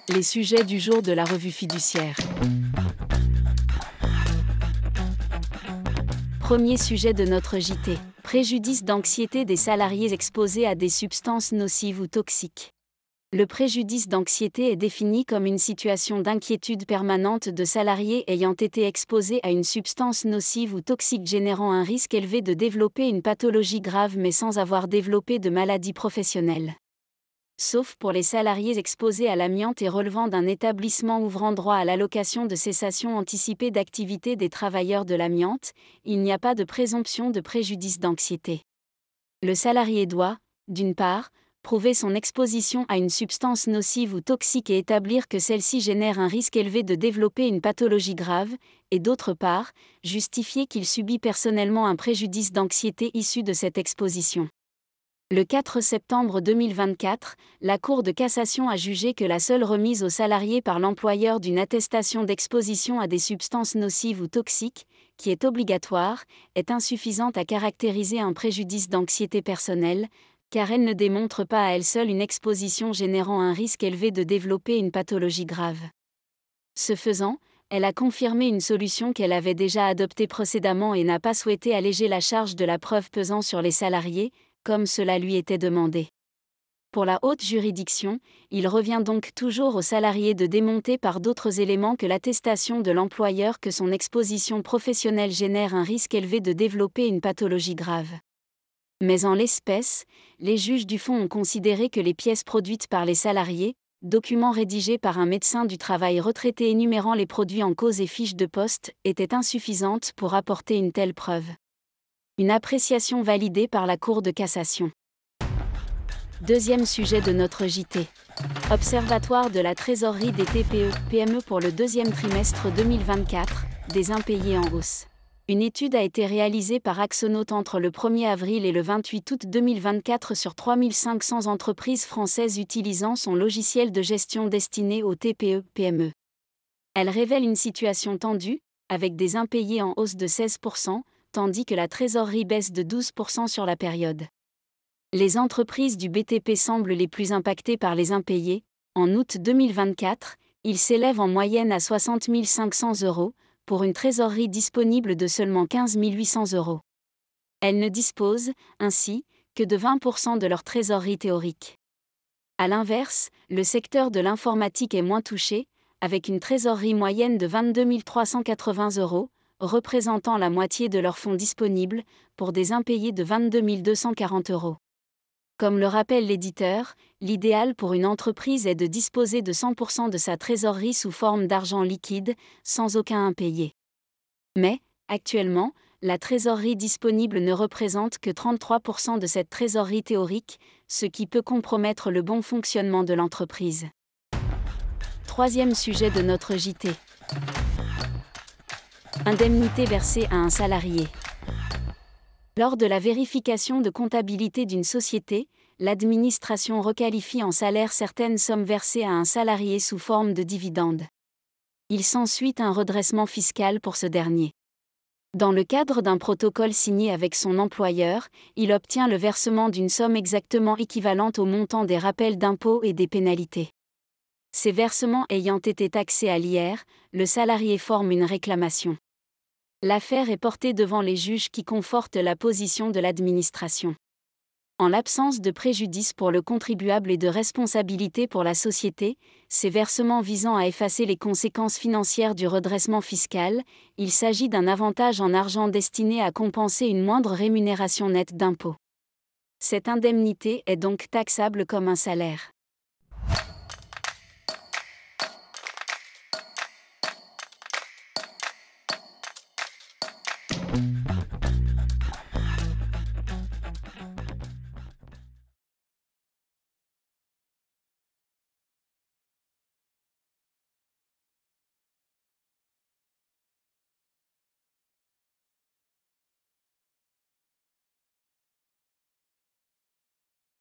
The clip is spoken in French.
Les sujets du jour de la revue fiduciaire. Premier sujet de notre JT. Préjudice d'anxiété des salariés exposés à des substances nocives ou toxiques. Le préjudice d'anxiété est défini comme une situation d'inquiétude permanente de salariés ayant été exposés à une substance nocive ou toxique générant un risque élevé de développer une pathologie grave mais sans avoir développé de maladie professionnelle. Sauf pour les salariés exposés à l'amiante et relevant d'un établissement ouvrant droit à l'allocation de cessation anticipée d'activité des travailleurs de l'amiante, il n'y a pas de présomption de préjudice d'anxiété. Le salarié doit, d'une part, prouver son exposition à une substance nocive ou toxique et établir que celle-ci génère un risque élevé de développer une pathologie grave, et d'autre part, justifier qu'il subit personnellement un préjudice d'anxiété issu de cette exposition. Le 4 septembre 2024, la Cour de cassation a jugé que la seule remise aux salariés par l'employeur d'une attestation d'exposition à des substances nocives ou toxiques, qui est obligatoire, est insuffisante à caractériser un préjudice d'anxiété personnelle, car elle ne démontre pas à elle seule une exposition générant un risque élevé de développer une pathologie grave. Ce faisant, elle a confirmé une solution qu'elle avait déjà adoptée précédemment et n'a pas souhaité alléger la charge de la preuve pesant sur les salariés, comme cela lui était demandé. Pour la haute juridiction, il revient donc toujours au salarié de démontrer par d'autres éléments que l'attestation de l'employeur que son exposition professionnelle génère un risque élevé de développer une pathologie grave. Mais en l'espèce, les juges du fond ont considéré que les pièces produites par les salariés, documents rédigés par un médecin du travail retraité énumérant les produits en cause et fiches de poste, étaient insuffisantes pour apporter une telle preuve. Une appréciation validée par la Cour de cassation. Deuxième sujet de notre JT. Observatoire de la trésorerie des TPE-PME pour le deuxième trimestre 2024, des impayés en hausse. Une étude a été réalisée par Axonote entre le 1er avril et le 28 août 2024 sur 3500 entreprises françaises utilisant son logiciel de gestion destiné aux TPE-PME. Elle révèle une situation tendue, avec des impayés en hausse de 16%, tandis que la trésorerie baisse de 12% sur la période. Les entreprises du BTP semblent les plus impactées par les impayés. En août 2024, ils s'élèvent en moyenne à 60 500 €, pour une trésorerie disponible de seulement 15 800 €. Elles ne disposent, ainsi, que de 20% de leur trésorerie théorique. A l'inverse, le secteur de l'informatique est moins touché, avec une trésorerie moyenne de 22 380 €, représentant la moitié de leurs fonds disponibles, pour des impayés de 22 240 €. Comme le rappelle l'éditeur, l'idéal pour une entreprise est de disposer de 100% de sa trésorerie sous forme d'argent liquide, sans aucun impayé. Mais, actuellement, la trésorerie disponible ne représente que 33% de cette trésorerie théorique, ce qui peut compromettre le bon fonctionnement de l'entreprise. Troisième sujet de notre JT. Indemnité versée à un salarié. Lors de la vérification de comptabilité d'une société, l'administration requalifie en salaire certaines sommes versées à un salarié sous forme de dividendes. Il s'ensuit un redressement fiscal pour ce dernier. Dans le cadre d'un protocole signé avec son employeur, il obtient le versement d'une somme exactement équivalente au montant des rappels d'impôts et des pénalités. Ces versements ayant été taxés à l'IR, le salarié forme une réclamation. L'affaire est portée devant les juges qui confortent la position de l'administration. En l'absence de préjudice pour le contribuable et de responsabilité pour la société, ces versements visant à effacer les conséquences financières du redressement fiscal, il s'agit d'un avantage en argent destiné à compenser une moindre rémunération nette d'impôts. Cette indemnité est donc taxable comme un salaire.